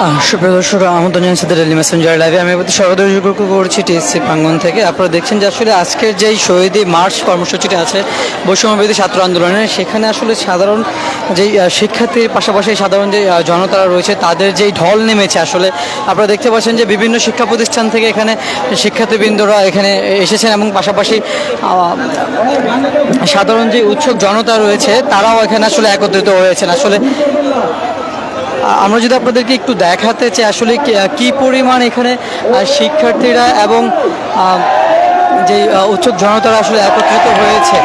সুপ্রিয় দর্শক, আমন্ত্রণ জানাচ্ছি ডেইলি মেসেঞ্জার লাইভে। আমি প্রতি সহযোগিতা করছি টিএসসি প্রাঙ্গণ থেকে। আপনারা দেখছেন যে আসলে আজকের যেই শহীদি মার্চ কর্মসূচিটি আছে বৈষম্যবিরোধী ছাত্র আন্দোলনের, সেখানে আসলে সাধারণ যেই শিক্ষার্থীর পাশাপাশি সাধারণ যে জনতারা রয়েছে তাদের যেই ঢল নেমেছে। আসলে আপনারা দেখতে পাচ্ছেন যে বিভিন্ন শিক্ষা প্রতিষ্ঠান থেকে এখানে শিক্ষার্থীবৃন্দরা এখানে এসেছেন এবং পাশাপাশি সাধারণ যে উৎসুক জনতা রয়েছে তারাও এখানে আসলে একত্রিত হয়েছেন। আসলে আমরা যদি আপনাদেরকে একটু দেখাতে চাই আসলে কি পরিমাণ এখানে শিক্ষার্থীরা এবং যে উৎসুক জনতারা আসলে একত্রিত হয়েছে।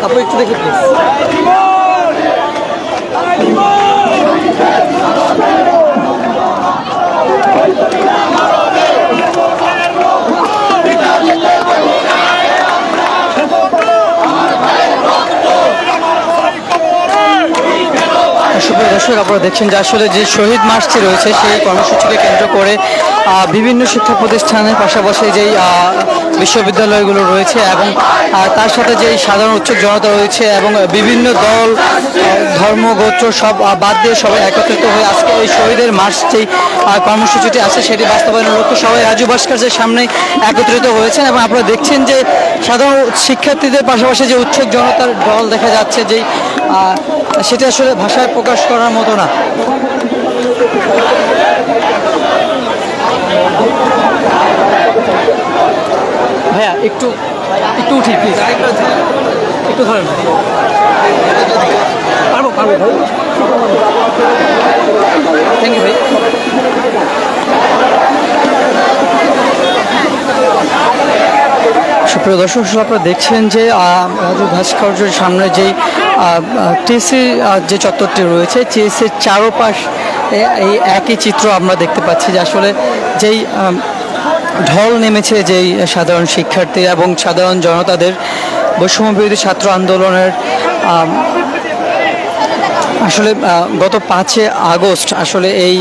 আপু একটু দেখে প্লিজ। সুপ্রিয় দর্শক, আপনারা দেখছেন যে আসলে যে শহীদ মার্চটি রয়েছে সেই কর্মসূচিকে কেন্দ্র করে বিভিন্ন শিক্ষা প্রতিষ্ঠানের পাশাপাশি যেই বিশ্ববিদ্যালয়গুলো রয়েছে এবং তার সাথে যেই সাধারণ উৎসুক জনতা রয়েছে এবং বিভিন্ন দল ধর্ম গোত্র সব বাদ দিয়ে সবাই একত্রিত হয়ে আজকে এই শহীদের মার্চ যেই কর্মসূচিটি আছে সেটি বাস্তবায়নের লক্ষ্যে সবাই রাজু ভাস্কর্যের সামনে একত্রিত হয়েছেন। এবং আপনারা দেখছেন যে সাধারণ শিক্ষার্থীদের পাশাপাশি যে উৎসুক জনতার দল দেখা যাচ্ছে যেই সেটা আসলে ভাষায় প্রকাশ করার মতো না। ভাইয়া একটু একটু উঠি প্লিজ, একটু ধরেন। পারবো পারবো ভাই, থ্যাংক ইউ ভাই। সুপ্রিয় দর্শক, আপনারা দেখছেন যে রাজু ভাস্কর্যের সামনে যেই টিএসসি যে চত্বরটি রয়েছে, টিএসসির চারপাশ এই একই চিত্র আমরা দেখতে পাচ্ছি যে আসলে যেই ঢল নেমেছে যেই সাধারণ শিক্ষার্থী এবং সাধারণ জনতাদের বৈষম্যবিরোধী ছাত্র আন্দোলনের। আসলে গত 5 আগস্ট আসলে এই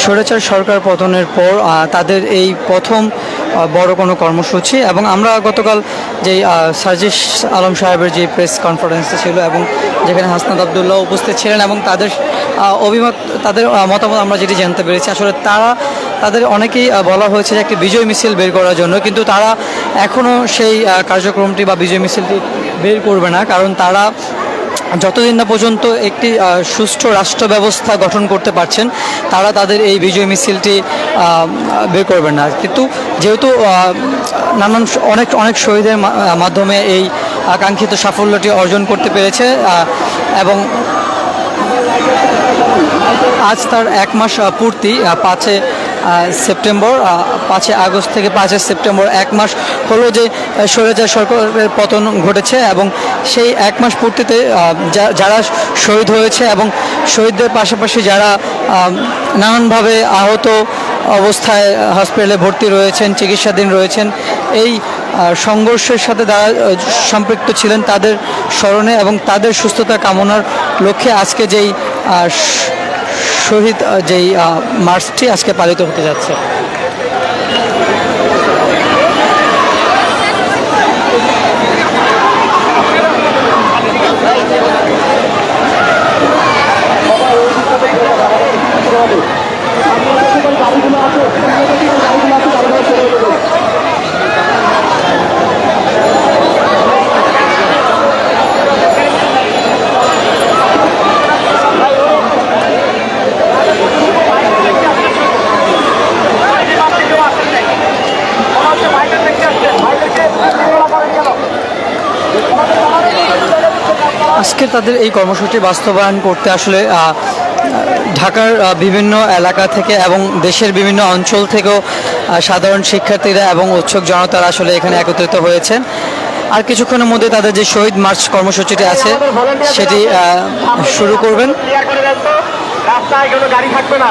স্বৈরাচার সরকার পতনের পর তাদের এই প্রথম বড় কোনো কর্মসূচি। এবং আমরা গতকাল যেই সার্জিস আলম সাহেবের যে প্রেস কনফারেন্সে ছিল এবং যেখানে হাসনাত আবদুল্লাহ উপস্থিত ছিলেন এবং তাদের অভিমত তাদের মতামত আমরা যেটি জানতে পেরেছি, আসলে তাদের অনেকেই বলা হয়েছে যে একটি বিজয় মিছিল বের করার জন্য, কিন্তু তারা এখনও সেই কার্যক্রমটি বা বিজয় মিছিলটি বের করবে না, কারণ তারা যতদিন না পর্যন্ত একটি সুষ্ঠু রাষ্ট্র ব্যবস্থা গঠন করতে পারছেন তারা তাদের এই বিজয় মিছিলটি বের করবেন না। কিন্তু যেহেতু নানান অনেক শহীদের মাধ্যমে এই আকাঙ্ক্ষিত সাফল্যটি অর্জন করতে পেরেছে এবং আজ তার 1 মাস পূর্তি 5 সেপ্টেম্বর, 5 আগস্ট থেকে 5 সেপ্টেম্বর 1 মাস হলো যে স্বৈরাচার সরকারের পতন ঘটেছে এবং সেই 1 মাস পূর্তিতে যারা শহীদ হয়েছে এবং শহীদদের পাশাপাশি যারা নানানভাবে আহত অবস্থায় হসপিটালে ভর্তি রয়েছেন, চিকিৎসাধীন রয়েছেন, এই সংঘর্ষের সাথে যারা সম্পৃক্ত ছিলেন তাদের স্মরণে এবং তাদের সুস্থতা কামনার লক্ষ্যে আজকে যেই শহীদ যেই মার্চটি আজকে পালিত হতে যাচ্ছে। আজকে তাদের এই কর্মসূচি বাস্তবায়ন করতে আসলে ঢাকার বিভিন্ন এলাকা থেকে এবং দেশের বিভিন্ন অঞ্চল থেকেও সাধারণ শিক্ষার্থীরা এবং উৎসুক জনতারা আসলে এখানে একত্রিত হয়েছেন। আর কিছুক্ষণের মধ্যে তাদের যে শহীদ মার্চ কর্মসূচিটি আছে সেটি শুরু করবেন। রাস্তায় কোনো গাড়ি থাকবে না।